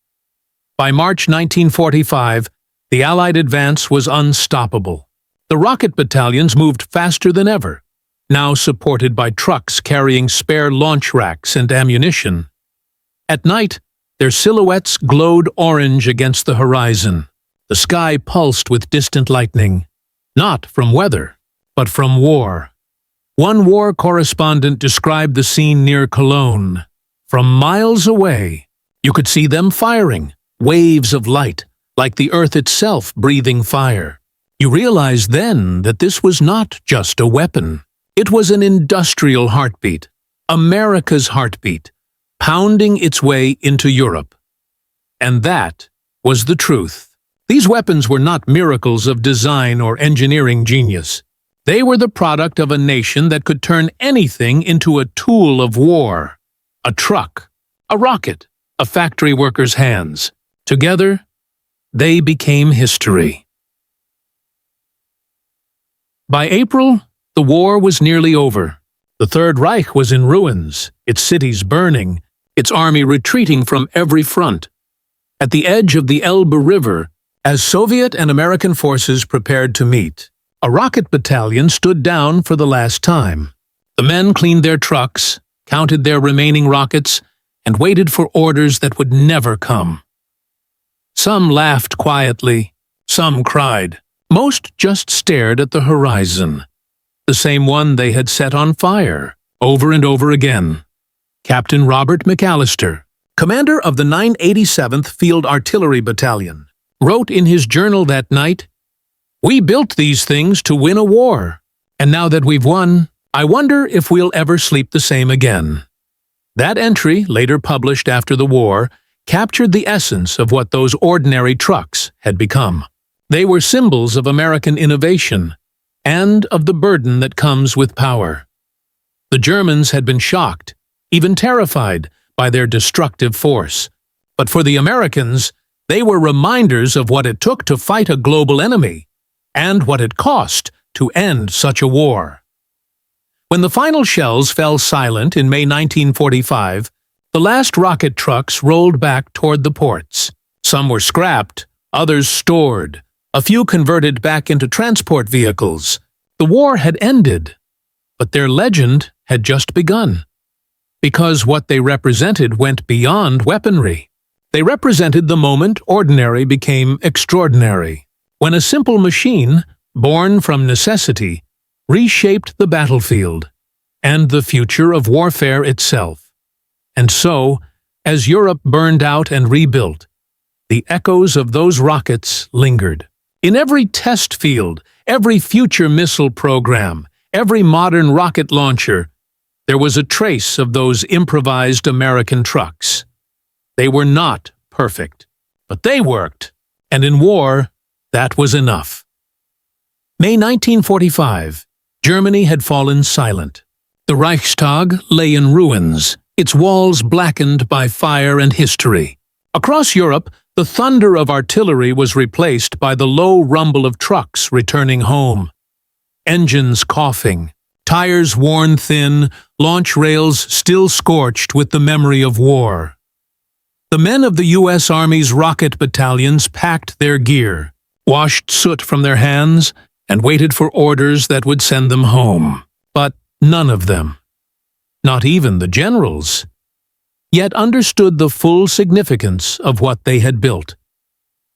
By March 1945, the Allied advance was unstoppable. The rocket battalions moved faster than ever, now supported by trucks carrying spare launch racks and ammunition. At night, their silhouettes glowed orange against the horizon. The sky pulsed with distant lightning, not from weather, but from war. One war correspondent described the scene near Cologne. From miles away, you could see them firing, waves of light, like the earth itself breathing fire. You realized then that this was not just a weapon. It was an industrial heartbeat, America's heartbeat, pounding its way into Europe. And that was the truth. These weapons were not miracles of design or engineering genius. They were the product of a nation that could turn anything into a tool of war. A truck, a rocket, a factory worker's hands. Together, they became history. By April, the war was nearly over. The Third Reich was in ruins, its cities burning, its army retreating from every front. At the edge of the Elbe River, as Soviet and American forces prepared to meet, a rocket battalion stood down for the last time. The men cleaned their trucks, counted their remaining rockets, and waited for orders that would never come. Some laughed quietly, some cried. Most just stared at the horizon, the same one they had set on fire, over and over again. Captain Robert McAllister, commander of the 987th Field Artillery Battalion, wrote in his journal that night, "We built these things to win a war, and now that we've won, I wonder if we'll ever sleep the same again." That entry, later published after the war, captured the essence of what those ordinary trucks had become. They were symbols of American innovation and of the burden that comes with power. The Germans had been shocked, even terrified, by their destructive force. But for the Americans, they were reminders of what it took to fight a global enemy, and what it cost to end such a war. When the final shells fell silent in May 1945, the last rocket trucks rolled back toward the ports. Some were scrapped, others stored, a few converted back into transport vehicles. The war had ended, but their legend had just begun. Because what they represented went beyond weaponry. They represented the moment ordinary became extraordinary, when a simple machine, born from necessity, reshaped the battlefield and the future of warfare itself. And so, as Europe burned out and rebuilt, the echoes of those rockets lingered. In every test field, every future missile program, every modern rocket launcher, there was a trace of those improvised American trucks. They were not perfect, but they worked, and in war, that was enough. May 1945, Germany had fallen silent. The Reichstag lay in ruins, its walls blackened by fire and history. Across Europe, the thunder of artillery was replaced by the low rumble of trucks returning home. Engines coughing, tires worn thin, launch rails still scorched with the memory of war. The men of the U.S. Army's rocket battalions packed their gear, washed soot from their hands, and waited for orders that would send them home. But none of them, not even the generals, yet understood the full significance of what they had built.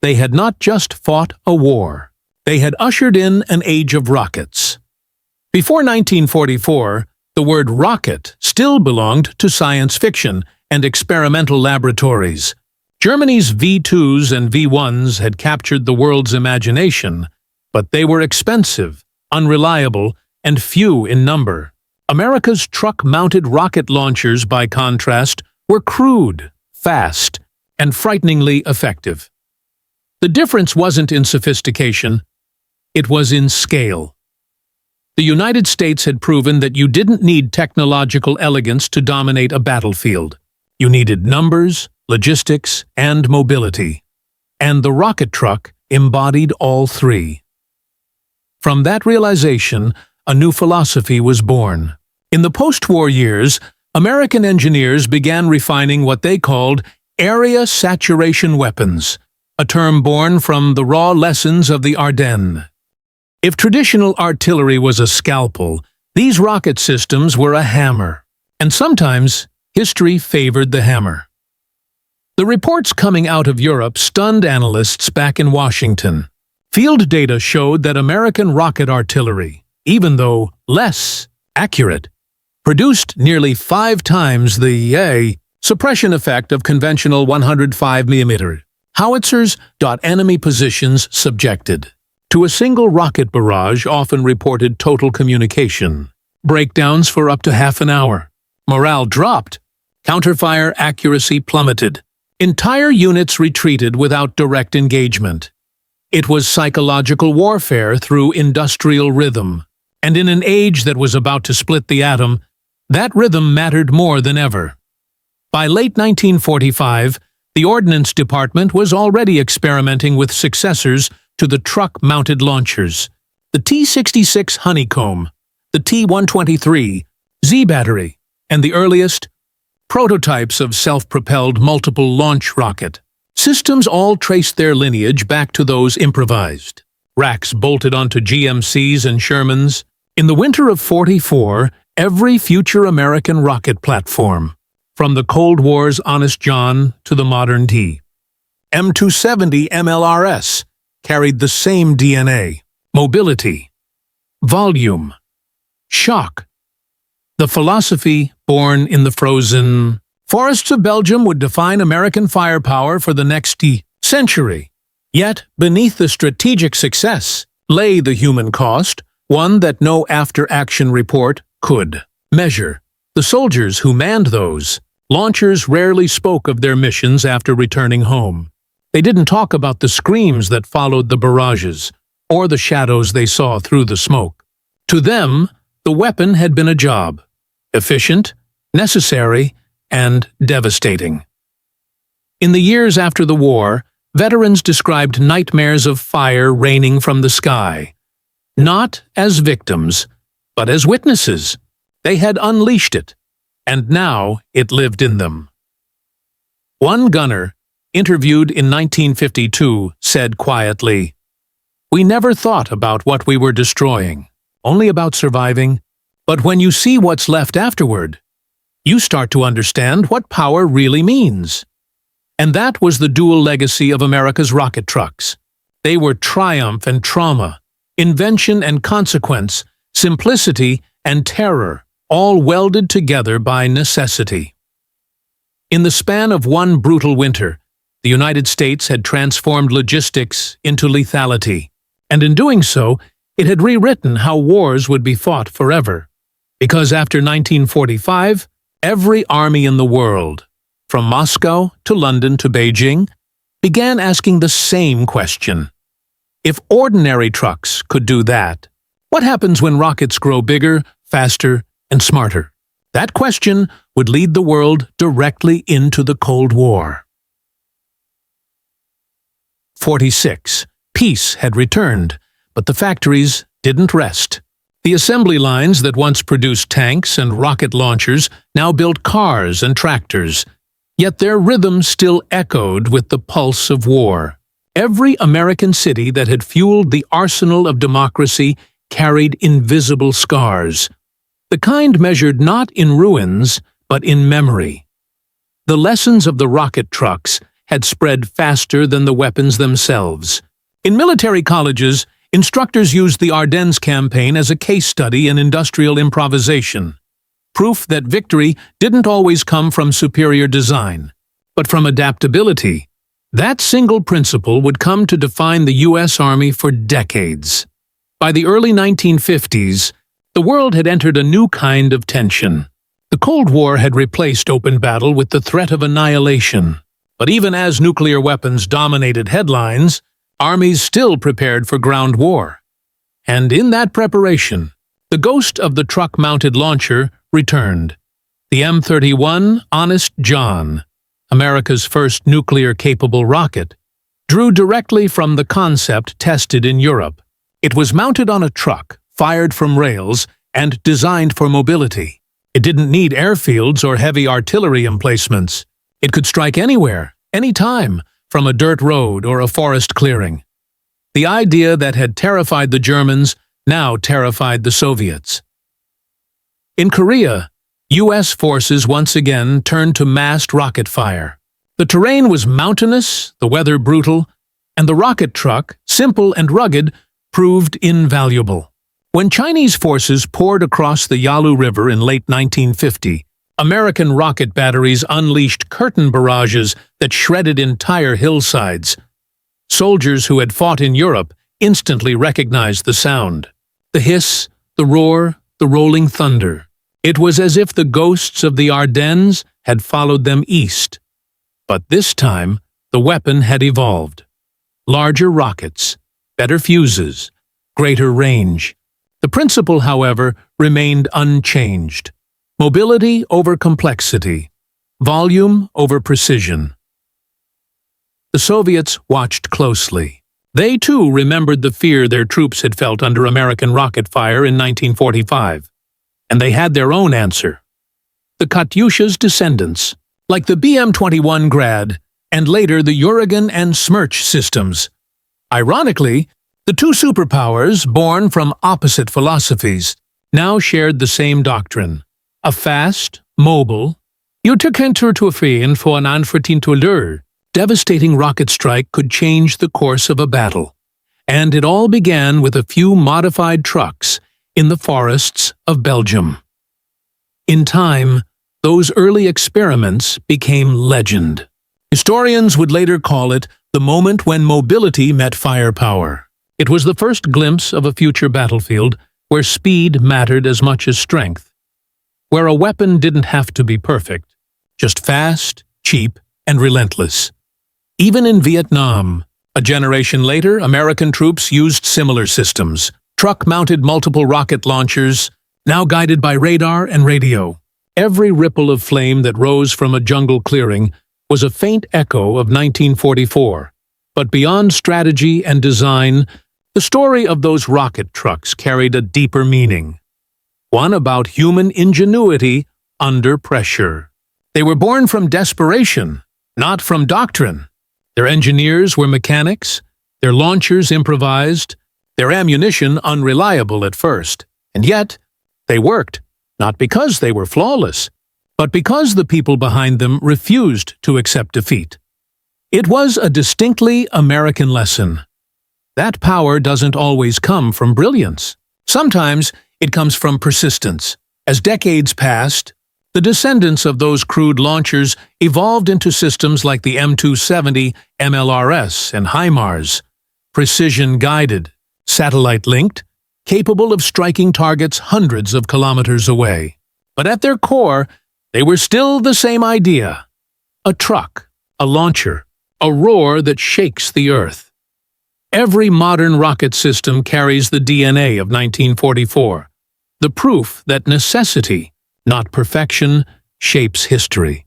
They had not just fought a war, they had ushered in an age of rockets. Before 1944, the word rocket still belonged to science fiction and experimental laboratories. Germany's V-2s and V-1s had captured the world's imagination, but they were expensive, unreliable, and few in number. America's truck-mounted rocket launchers, by contrast, were crude, fast, and frighteningly effective. The difference wasn't in sophistication, it was in scale. The United States had proven that you didn't need technological elegance to dominate a battlefield. You needed numbers, logistics, and mobility. And the rocket truck embodied all three. From that realization, a new philosophy was born. In the post-war years, American engineers began refining what they called area saturation weapons, a term born from the raw lessons of the Ardennes. If traditional artillery was a scalpel, these rocket systems were a hammer, and sometimes history favored the hammer. The reports coming out of Europe stunned analysts back in Washington. Field data showed that American rocket artillery, even though less accurate, produced nearly 5 times the suppression effect of conventional 105mm howitzers. Enemy positions subjected to a single rocket barrage often reported total communication, breakdowns for up to half an hour. Morale dropped, counterfire accuracy plummeted. Entire units retreated without direct engagement. It was psychological warfare through industrial rhythm, and in an age that was about to split the atom, that rhythm mattered more than ever. By late 1945, the Ordnance Department was already experimenting with successors to the truck-mounted launchers, the T-66 Honeycomb, the T-123, Z-Battery, and the earliest prototypes of self-propelled multiple launch rocket. Systems all traced their lineage back to those improvised. Racks bolted onto GMCs and Shermans. In the winter of '44, every future American rocket platform, from the Cold War's Honest John to the modern T. M270 MLRS, carried the same DNA: mobility, volume, shock. The philosophy born in the frozen forests of Belgium would define American firepower for the next century. Yet, beneath the strategic success lay the human cost, one that no after-action report could measure. The soldiers who manned those launchers rarely spoke of their missions after returning home. They didn't talk about the screams that followed the barrages, or the shadows they saw through the smoke. To them, the weapon had been a job, efficient, necessary, and devastating. In the years after the war, veterans described nightmares of fire raining from the sky. Not as victims, but as witnesses. They had unleashed it, and now it lived in them. One gunner, interviewed in 1952, said quietly, "We never thought about what we were destroying, only about surviving, but when you see what's left afterward, you start to understand what power really means." And that was the dual legacy of America's rocket trucks. They were triumph and trauma, invention and consequence, simplicity and terror, all welded together by necessity. In the span of one brutal winter, the United States had transformed logistics into lethality, and in doing so, it had rewritten how wars would be fought forever. Because after 1945, every army in the world, from Moscow to London to Beijing, began asking the same question. If ordinary trucks could do that, what happens when rockets grow bigger, faster, and smarter? That question would lead the world directly into the Cold War. 46. Peace had returned, but the factories didn't rest. The assembly lines that once produced tanks and rocket launchers now built cars and tractors, yet their rhythm still echoed with the pulse of war. Every American city that had fueled the arsenal of democracy carried invisible scars, the kind measured not in ruins, but in memory. The lessons of the rocket trucks had spread faster than the weapons themselves. In military colleges, instructors used the Ardennes campaign as a case study in industrial improvisation, proof that victory didn't always come from superior design, but from adaptability. That single principle would come to define the U.S. Army for decades. By the early 1950s, the world had entered a new kind of tension. The Cold War had replaced open battle with the threat of annihilation. But even as nuclear weapons dominated headlines, armies still prepared for ground war. And in that preparation, the ghost of the truck-mounted launcher returned. The M31 Honest John, America's first nuclear-capable rocket, drew directly from the concept tested in Europe. It was mounted on a truck, fired from rails, and designed for mobility. It didn't need airfields or heavy artillery emplacements. It could strike anywhere, anytime, from a dirt road or a forest clearing. The idea that had terrified the Germans now terrified the Soviets. In Korea, U.S. forces once again turned to massed rocket fire. The terrain was mountainous, the weather brutal, and the rocket truck, simple and rugged, proved invaluable. When Chinese forces poured across the Yalu River in late 1950, American rocket batteries unleashed curtain barrages that shredded entire hillsides. Soldiers who had fought in Europe instantly recognized the sound. The hiss, the roar, the rolling thunder. It was as if the ghosts of the Ardennes had followed them east. But this time, the weapon had evolved. Larger rockets, better fuses, greater range. The principle, however, remained unchanged. Mobility over complexity, volume over precision. The Soviets watched closely. They, too, remembered the fear their troops had felt under American rocket fire in 1945. And they had their own answer. The Katyusha's descendants, like the BM-21 Grad, and later the Uragan and Smerch systems. Ironically, the two superpowers, born from opposite philosophies, now shared the same doctrine. A fast, mobile, devastating rocket strike could change the course of a battle. And it all began with a few modified trucks in the forests of Belgium. In time, those early experiments became legend. Historians would later call it the moment when mobility met firepower. It was the first glimpse of a future battlefield where speed mattered as much as strength, where a weapon didn't have to be perfect, just fast, cheap, and relentless. Even in Vietnam, a generation later, American troops used similar systems, truck-mounted multiple rocket launchers, now guided by radar and radio. Every ripple of flame that rose from a jungle clearing was a faint echo of 1944. But beyond strategy and design, the story of those rocket trucks carried a deeper meaning. One about human ingenuity under pressure. They were born from desperation, not from doctrine. Their engineers were mechanics, their launchers improvised, their ammunition unreliable at first. And yet, they worked, not because they were flawless, but because the people behind them refused to accept defeat. It was a distinctly American lesson. That power doesn't always come from brilliance. Sometimes it comes from persistence. As decades passed, the descendants of those crude launchers evolved into systems like the M270, MLRS, and HIMARS, precision-guided, satellite-linked, capable of striking targets hundreds of kilometers away. But at their core, they were still the same idea. A truck, a launcher, a roar that shakes the earth. Every modern rocket system carries the DNA of 1944, the proof that necessity, not perfection, shapes history.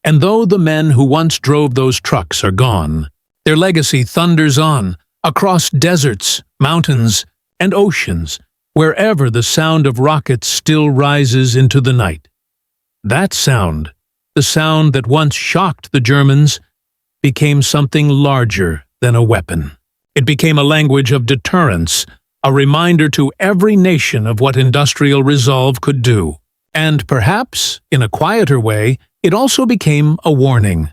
And though the men who once drove those trucks are gone, their legacy thunders on, across deserts, mountains, and oceans, wherever the sound of rockets still rises into the night. That sound, the sound that once shocked the Germans, became something larger than a weapon. It became a language of deterrence, a reminder to every nation of what industrial resolve could do. And perhaps, in a quieter way, it also became a warning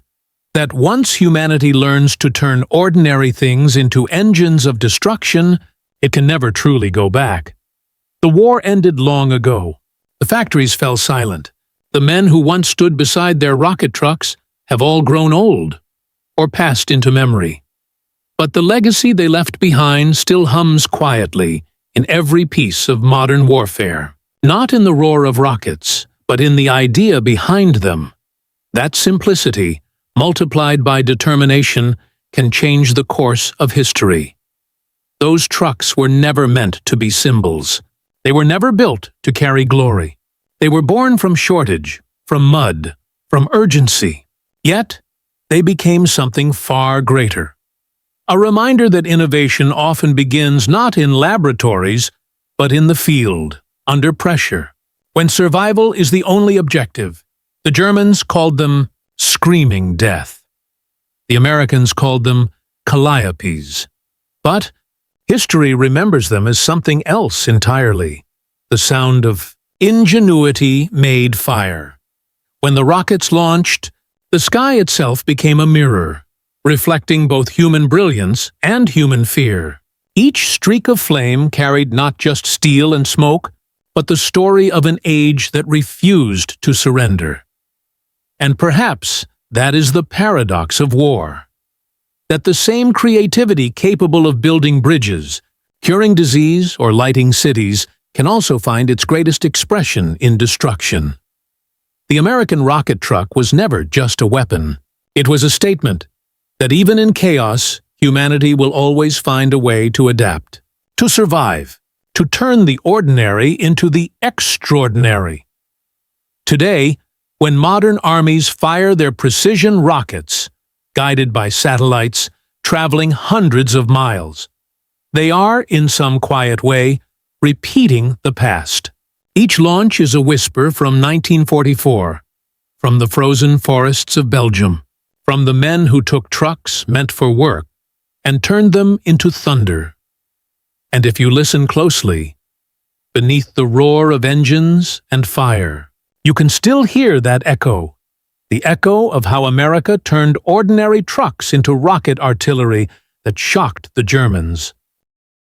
that once humanity learns to turn ordinary things into engines of destruction, it can never truly go back. The war ended long ago. The factories fell silent. The men who once stood beside their rocket trucks have all grown old or passed into memory. But the legacy they left behind still hums quietly in every piece of modern warfare. Not in the roar of rockets, but in the idea behind them. That simplicity, multiplied by determination, can change the course of history. Those trucks were never meant to be symbols. They were never built to carry glory. They were born from shortage, from mud, from urgency. Yet, they became something far greater. A reminder that innovation often begins not in laboratories, but in the field, under pressure, when survival is the only objective. The Germans called them screaming death. The Americans called them Calliopes. But history remembers them as something else entirely. The sound of ingenuity made fire. When the rockets launched, the sky itself became a mirror, reflecting both human brilliance and human fear. Each streak of flame carried not just steel and smoke, but the story of an age that refused to surrender. And perhaps that is the paradox of war. That the same creativity capable of building bridges, curing disease, or lighting cities can also find its greatest expression in destruction. The American rocket truck was never just a weapon. It was a statement that even in chaos, humanity will always find a way to adapt, to survive, to turn the ordinary into the extraordinary. Today, when modern armies fire their precision rockets, guided by satellites, traveling hundreds of miles, they are, in some quiet way, repeating the past. Each launch is a whisper from 1944, from the frozen forests of Belgium, from the men who took trucks meant for work and turned them into thunder. And if you listen closely, beneath the roar of engines and fire, you can still hear that echo, the echo of how America turned ordinary trucks into rocket artillery that shocked the Germans.